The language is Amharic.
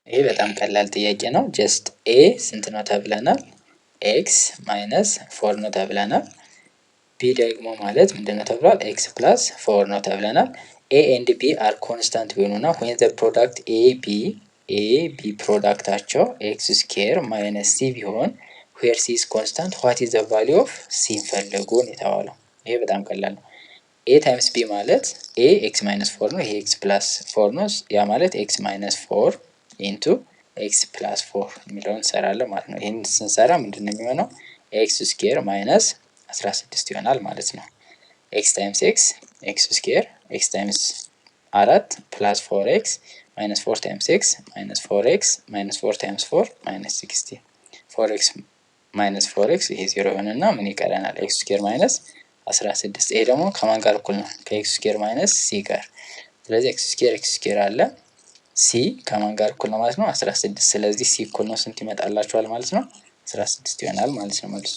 ይሄ በጣም ቀላል ጥያቄ ነው። ጀስት ኤ ስንት ነው ተብለናል? ኤክስ ማይነስ 4 ነው ተብለናል። ቢ ደግሞ ማለት ምንድነው ተብሏል? ኤክስ ፕላስ 4 ነው ተብለናል። ኤ ኤንድ ቢ አር ኮንስታንት ቢሆኑና when the product ኤ ቢ ፕሮዳክታቸው ኤክስ ስኬር ማይነስ ሲ ቢሆን where c is constant what is the value of c ፈልጉ ነው የተባለው። ይሄ በጣም ቀላል ነው። ኤ ታይምስ ቢ ማለት ኤ ኤክስ ማይነስ 4 ነው። ይሄ ኤክስ ፕላስ 4 ነው። ያ ማለት ኤክስ ማይነስ 4 ኢንቱ ኤክስ ፕላስ 4 የሚለውን እንሰራለን ማለት ነው። ይህን ስንሰራ ምንድን ነው የሚሆነው? ኤክስ ስኬር ማይነስ 16 ይሆናል ማለት ነው። ኤክስ ታይምስ ኤክስ ኤክስ ስኬር ኤክስ ታይምስ 4 ፕላስ 4 ኤክስ ማይነስ 4 ታይምስ ኤክስ ማይነስ 4 ኤክስ ማይነስ 4 ታይምስ 4 ማይነስ 16 4 ኤክስ ማይነስ 4 ኤክስ ይሄ 0 ይሆንና ምን ይቀረናል? ኤክስ ስኬር ማይነስ 16። ይሄ ደግሞ ከማን ጋር እኩል ነው? ከኤክስ ስኬር ማይነስ ሲ ጋር። ስለዚህ ኤክስ ስኬር አለ ሲ ከማን ጋር እኩል ነው ማለት ነው? 16። ስለዚህ ሲ እኩል ነው ስንት ይመጣላችኋል ማለት ነው? 16 ይሆናል ማለት ነው መልሱ።